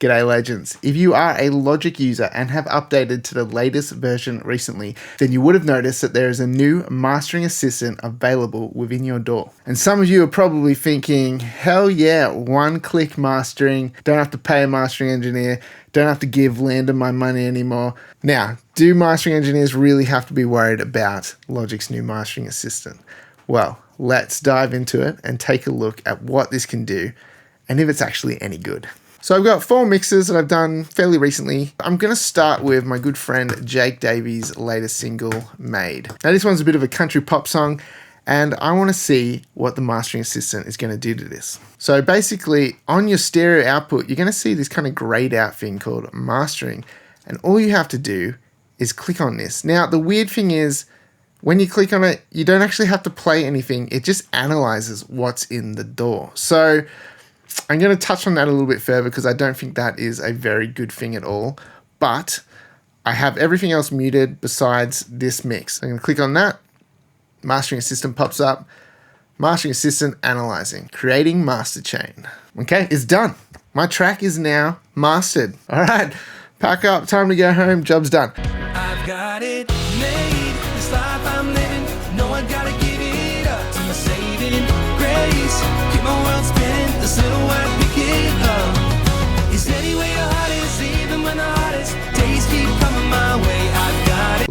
G'day legends. If you are a Logic user and have updated to the latest version recently, then you would have noticed that there is a new mastering assistant available within your DAW. And some of you are probably thinking, hell yeah, one-click mastering, don't have to pay a mastering engineer, don't have to give Landon my money anymore. Now, do mastering engineers really have to be worried about Logic's new mastering assistant? Well, let's dive into it and take a look at what this can do and if it's actually any good. So I've got 4 mixes that I've done fairly recently. I'm going to start with my good friend Jake Davies' latest single, Made. Now this one's a bit of a country pop song, and I want to see what the mastering assistant is going to do to this. So basically, on your stereo output, you're going to see this kind of grayed out thing called mastering, and all you have to do is click on this. Now the weird thing is, when you click on it, you don't actually have to play anything. It just analyzes what's in the DAW. So I'm going to touch on that a little bit further because I don't think that is a very good thing at all. But I have everything else muted besides this mix. I'm going to click on that. Mastering Assistant pops up. Mastering Assistant analyzing. Creating master chain. Okay, it's done. My track is now mastered. All right, pack up. Time to go home. Job's done. I've got it made. This life I'm living. No, I gotta give it up to my saving grace. Keep my world spinning. This little white picket up is anywhere your heart is, even when the hardest days keep coming my way. I've got it.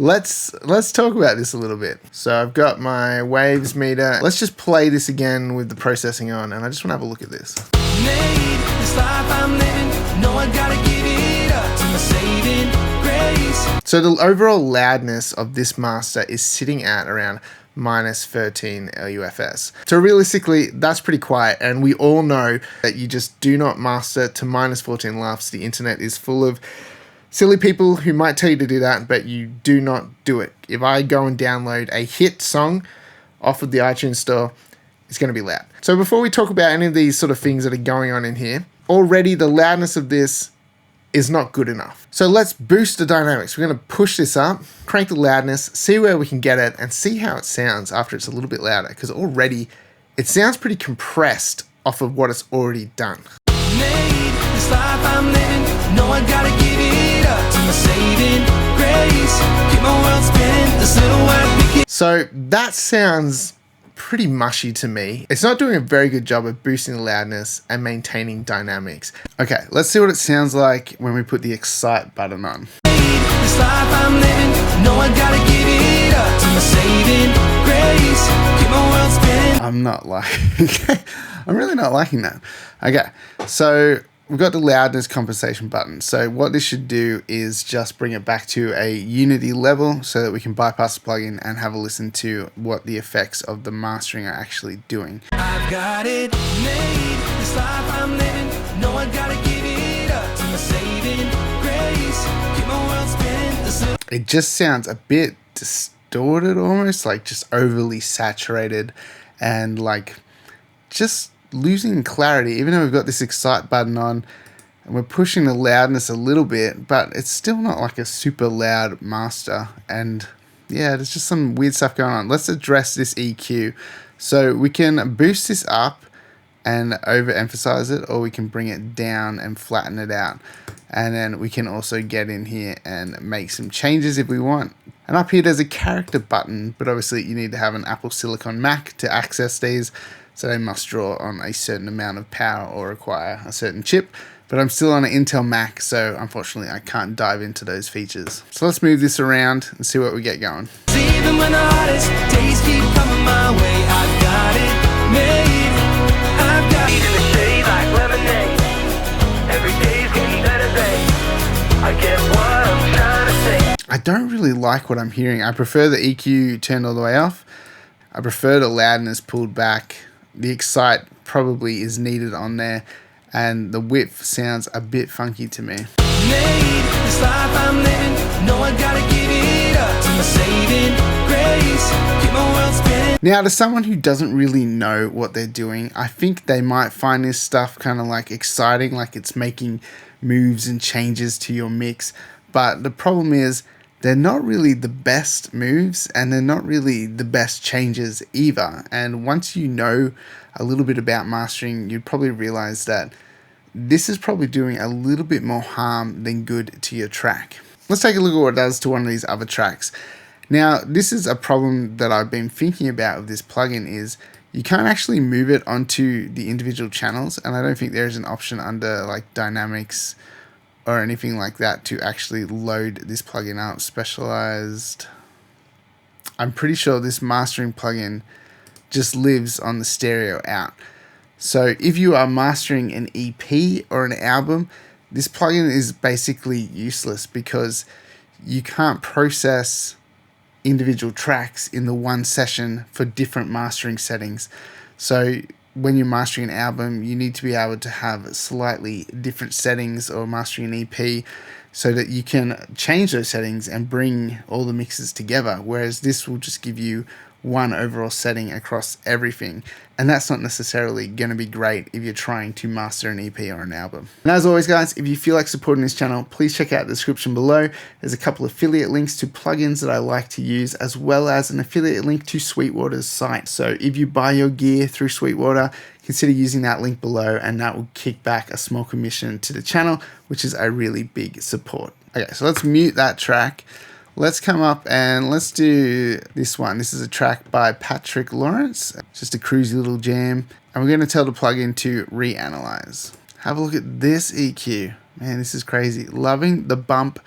Let's talk about this a little bit. So I've got my waves meter. Let's just play this again with the processing on, and I just want to have a look at this. Made this life I'm living. No, I gotta give it up to my saving grace. So the overall loudness of this master is sitting at around minus 13 LUFS. So realistically, that's pretty quiet, and we all know that you just do not master to minus 14 LUFS. The internet is full of silly people who might tell you to do that, but you do not do it. If I go and download a hit song off of the iTunes store, it's going to be loud. So before we talk about any of these sort of things that are going on in here, already the loudness of this is not good enough. So let's boost the dynamics. We're going to push this up, crank the loudness, see where we can get it, and see how it sounds after it's a little bit louder, because already it sounds pretty compressed off of what it's already done. Made this life I'm living. No, I gotta give it up to my saving grace. Keep my world spinning. This little white picket. So that sounds pretty mushy to me. It's not doing a very good job of boosting the loudness and maintaining dynamics. Okay, let's see what it sounds like when we put the Excite button on. This life I'm living. No, I gotta give it up to my saving grace. Keep my world spinning. I'm really not liking that. Okay, so we've got the loudness compensation button. So what this should do is just bring it back to a unity level so that we can bypass the plugin and have a listen to what the effects of the mastering are actually doing. I've got it made. This life I'm living. No, I gotta give it up to my saving grace. Keep my world spinning. This little It just sounds a bit distorted, almost like just overly saturated and like just losing clarity, even though we've got this Excite button on and we're pushing the loudness a little bit, but it's still not like a super loud master. And yeah, there's just some weird stuff going on. Let's address this EQ. So we can boost this up and overemphasize it, or we can bring it down and flatten it out. And then we can also get in here and make some changes if we want. And up here there's a character button, but obviously you need to have an Apple Silicon Mac to access these. So they must draw on a certain amount of power or require a certain chip. But I'm still on an Intel Mac, so unfortunately I can't dive into those features. So let's move this around and see what we get going. even when the hardest days keep coming my way. I've got it made. I've got it in the shade like lemonade. Every day's getting better, babe. I get what I'm trying to say. I don't really like what I'm hearing. I prefer the EQ turned all the way off. I prefer the loudness pulled back. The Excite probably is needed on there, and the width sounds a bit funky to me. Made this life I'm living. No, I gotta give it up to my saving grace. Keep my world spinning. Now, to someone who doesn't really know what they're doing, I think they might find this stuff kind of like exciting, like it's making moves and changes to your mix. But the problem is, they're not really the best moves, and they're not really the best changes either. And once you know a little bit about mastering, you'd probably realize that this is probably doing a little bit more harm than good to your track. Let's take a look at what it does to one of these other tracks. Now, this is a problem that I've been thinking about with this plugin is you can't actually move it onto the individual channels, and I don't think there's an option under like dynamics or anything like that to actually load this plugin up. Specialized. I'm pretty sure this mastering plugin just lives on the stereo out. So if you are mastering an EP or an album, this plugin is basically useless because you can't process individual tracks in the one session for different mastering settings. So when you're mastering an album, you need to be able to have slightly different settings, or mastering an EP, so that you can change those settings and bring all the mixes together, whereas this will just give you one overall setting across everything, and that's not necessarily going to be great if you're trying to master an EP or an album. And as always guys, if you feel like supporting this channel, please check out the description below. There's a couple affiliate links to plugins that I like to use, as well as an affiliate link to Sweetwater's site. So if you buy your gear through Sweetwater, consider using that link below, and that will kick back a small commission to the channel, which is a really big support. Okay, so let's mute that track. Let's come up and let's do this one. This is a track by Patrick Lawrence, just a cruisy little jam. And we're going to tell the plugin to reanalyze. Have a look at this EQ. Man, this is crazy. Loving the bump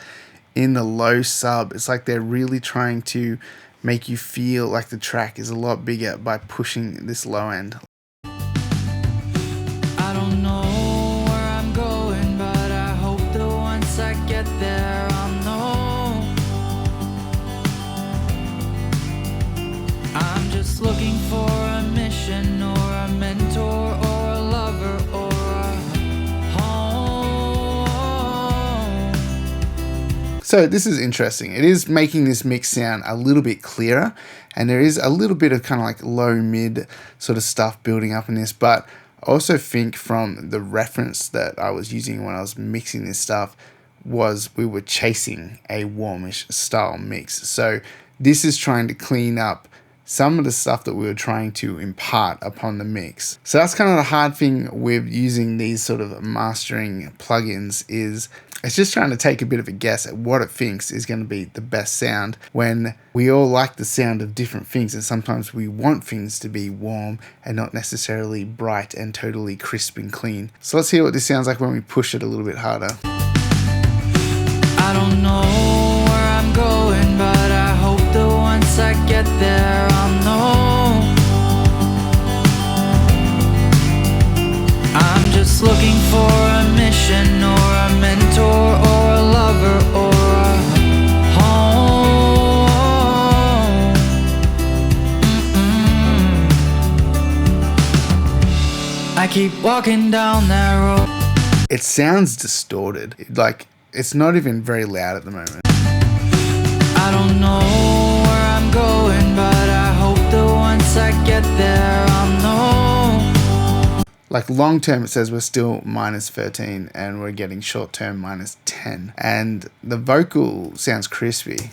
in the low sub. It's like they're really trying to make you feel like the track is a lot bigger by pushing this low end. I don't know where I'm going, but I hope that once I get there, I'll know. I'm just looking for a mission, or a mentor, or a lover, or a home. So this is interesting. It is making this mix sound a little bit clearer, and there is a little bit of kind of like low mid sort of stuff building up in this, but I also think from the reference that I was using when I was mixing this stuff was we were chasing a warmish style mix. So this is trying to clean up some of the stuff that we were trying to impart upon the mix. So that's kind of the hard thing with using these sort of mastering plugins, is it's just trying to take a bit of a guess at what it thinks is going to be the best sound, when we all like the sound of different things, and sometimes we want things to be warm and not necessarily bright and totally crisp and clean. So let's hear what this sounds like when we push it a little bit harder. I don't know where I'm going, but I hope that once I get there, I'll know. I'm just looking for a mission, or a mentor, or a lover, or a home. I keep walking down that road. It sounds distorted. Like, it's not even very loud at the moment. I don't know where I'm going, but I hope that once I get there, I'll know. Like long term, it says we're still -13 and we're getting short term -10. And the vocal sounds crispy.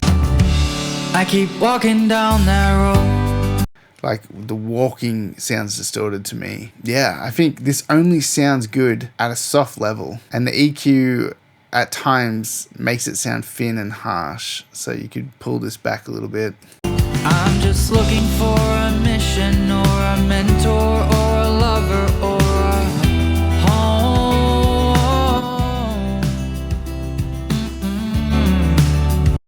I keep walking down that road. Like the walking sounds distorted to me. Yeah, I think this only sounds good at a soft level. And the EQ at times makes it sound thin and harsh. So you could pull this back a little bit. I'm just looking for a mission, or a mentor, or a lover, or a home.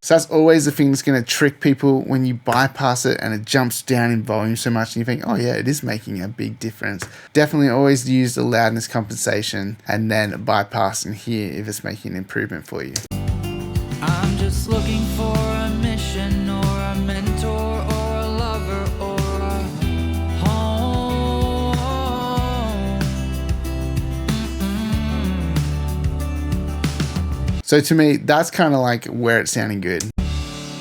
So that's always the thing that's going to trick people when you bypass it and it jumps down in volume so much and you think, oh yeah, it is making a big difference. Definitely always use the loudness compensation and then bypass and hear if it's making an improvement for you. I'm just looking for a mission, or a mentor, or a lover, or a home. So to me, that's kind of like where it's sounding good.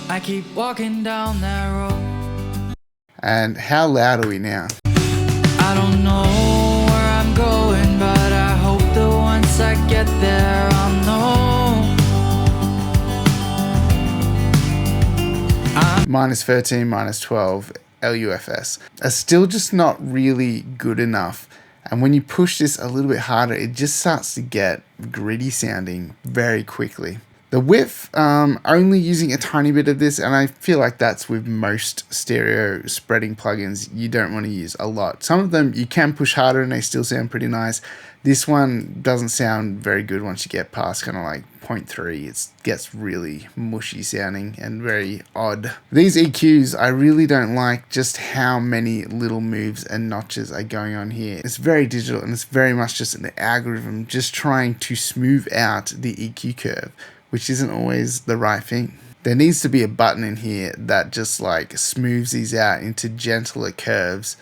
I keep walking down that road. And how loud are we now? I don't know where I'm going, but I hope that once I get there, I'll know. -13, -12, LUFS are still just not really good enough And when you push this a little bit harder, it just starts to get gritty sounding very quickly. The width, only using a tiny bit of this, and I feel like that's with most stereo spreading plugins. You don't want to use a lot. Some of them you can push harder and they still sound pretty nice. This one doesn't sound very good once you get past kind of like 0.3. It gets really mushy sounding and very odd. These EQs, I really don't like just how many little moves and notches are going on here. It's very digital and it's very much just an algorithm just trying to smooth out the EQ curve, which isn't always the right thing. There needs to be a button in here that just like smooths these out into gentler curves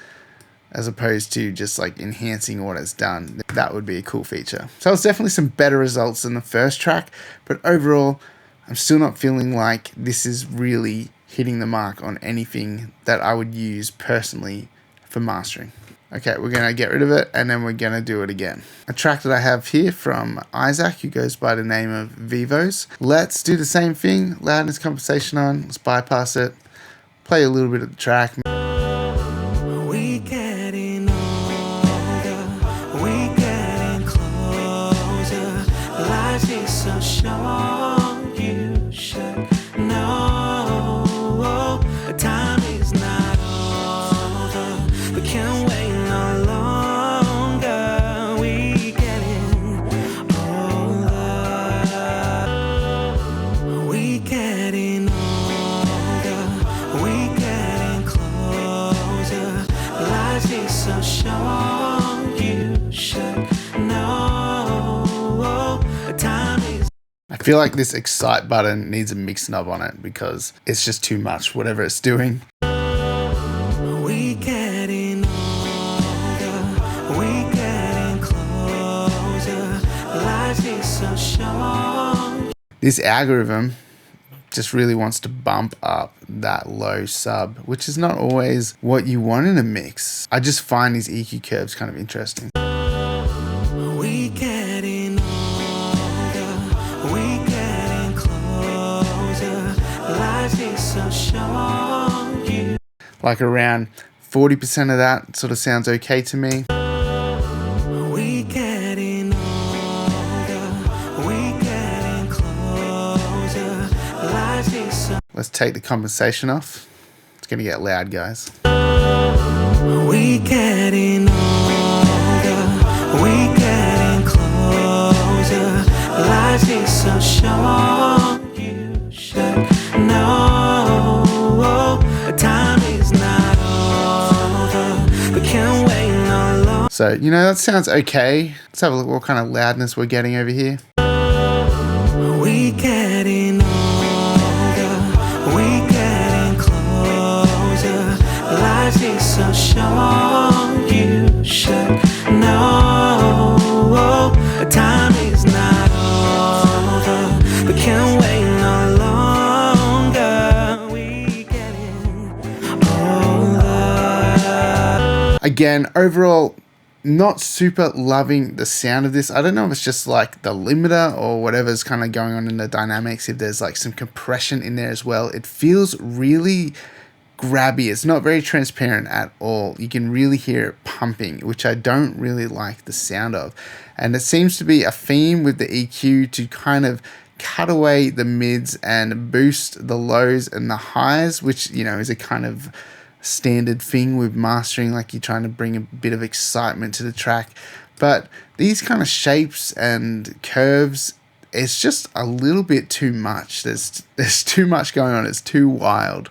as opposed to just like enhancing what it's done. That would be a cool feature. So it's definitely some better results than the first track, but overall, I'm still not feeling like this is really hitting the mark on anything that I would use personally for mastering. Okay, we're going to get rid of it and then we're going to do it again. A track that I have here from Isaac, who goes by the name of Vivos. Let's do the same thing. Loudness compensation on. Let's bypass it. Play a little bit of the track. We getting older, we getting closer. Life is so short, you should know. Time is not over, but can't wait no longer. We getting older, we getting older, we getting closer. Life is so short, you should know. Time is. I feel like this excite button needs a mix knob on it because it's just too much, whatever it's doing. We getting older, we getting closer. Life is so short. This algorithm just really wants to bump up that low sub, which is not always what you want in a mix. I just find these EQ curves kind of interesting. We getting older, we getting closer. Life is so short. You. Like around 40% of that sort of sounds okay to me. We getting older, we getting closer. Life is so. Let's take the compensation off. It's gonna get loud, guys. We getting older, we getting closer. Life is so short, you should know. Time is not over, but can't wait no longer. So, you know, that sounds okay. Let's have a look what kind of loudness we're getting over here. We getting older, we getting closer. Life is so short, you should know. Time is not over, but can't wait no longer. We getting older. Again, overall, not super loving the sound of this. I don't know if it's just like the limiter or whatever's kind of going on in the dynamics, if there's like some compression in there as well. It feels really grabby. It's not very transparent at all. You can really hear it pumping, which I don't really like the sound of. And it seems to be a theme with the EQ to kind of cut away the mids and boost the lows and the highs, which, you know, is a kind of standard thing with mastering, like you're trying to bring a bit of excitement to the track. But these kind of shapes and curves, it's just a little bit too much. There's too much going on. It's too wild.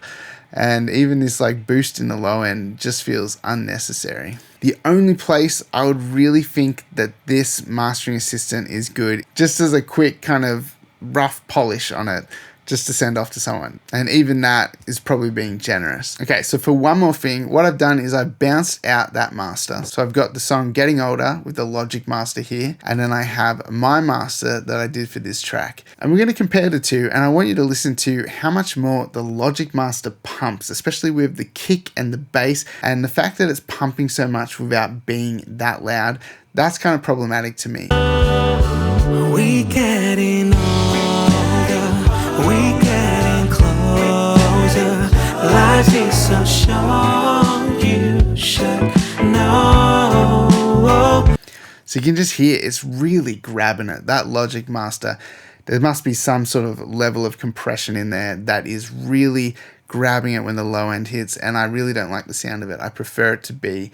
And even this like boost in the low end just feels unnecessary. The only place I would really think that this mastering assistant is good, just as a quick kind of rough polish on it, just to send off to someone. And even that is probably being generous. Okay, so for one more thing, what I've done is I've bounced out that master. So I've got the song Getting Older with the Logic master here, and then I have my master that I did for this track. And we're gonna compare the two, and I want you to listen to how much more the Logic master pumps, especially with the kick and the bass, and the fact that it's pumping so much without being that loud. That's kind of problematic to me. We getting older, we getting closer. Life is so short, you should know. So you can just hear it's really grabbing it. That Logic master, there must be some sort of level of compression in there that is really grabbing it when the low end hits, and I really don't like the sound of it. I prefer it to be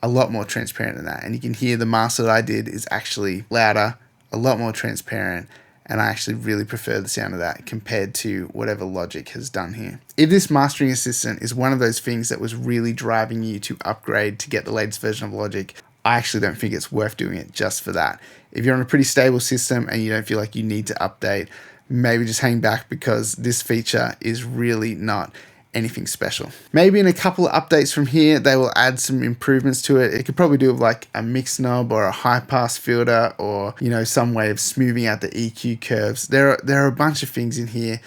a lot more transparent than that. And you can hear the master that I did is actually louder, a lot more transparent, and I actually really prefer the sound of that compared to whatever Logic has done here. If this mastering assistant is one of those things that was really driving you to upgrade to get the latest version of Logic, I actually don't think it's worth doing it just for that. If you're on a pretty stable system and you don't feel like you need to update, maybe just hang back, because this feature is really not anything special. Maybe in a couple of updates from here, they will add some improvements to it. It could probably do like a mix knob or a high pass filter, or, you know, some way of smoothing out the EQ curves. There are a bunch of things in here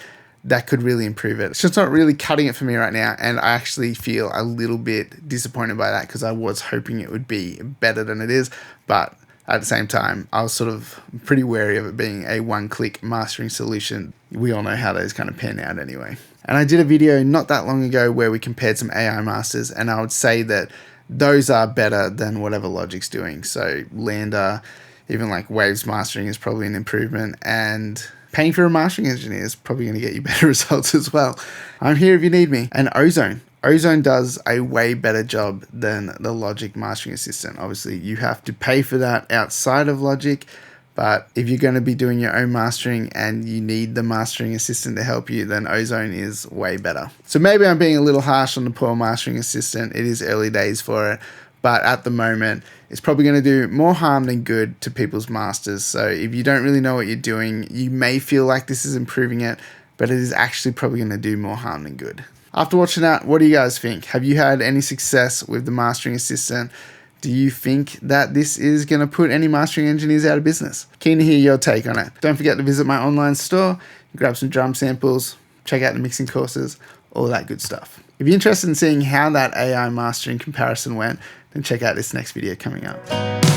that could really improve it. It's just not really cutting it for me right now, and I actually feel a little bit disappointed by that, because I was hoping it would be better than it is. But at the same time, I was sort of pretty wary of it being a one-click mastering solution. We all know how those kind of pan out anyway. And I did a video not that long ago where we compared some AI masters, and I would say that those are better than whatever Logic's doing. So Lander, even like Waves mastering is probably an improvement, and paying for a mastering engineer is probably going to get you better results as well. I'm here if you need me. And Ozone. Ozone does a way better job than the Logic mastering assistant. Obviously, you have to pay for that outside of Logic, but if you're going to be doing your own mastering and you need the mastering assistant to help you, then Ozone is way better. So maybe I'm being a little harsh on the poor mastering assistant. It is early days for it, but at the moment, it's probably going to do more harm than good to people's masters. So if you don't really know what you're doing, you may feel like this is improving it, but it is actually probably going to do more harm than good. After watching that, what do you guys think? Have you had any success with the mastering assistant? Do you think that this is going to put any mastering engineers out of business? Keen to hear your take on it. Don't forget to visit my online store, grab some drum samples, check out the mixing courses, all that good stuff. If you're interested in seeing how that AI mastering comparison went, then check out this next video coming up.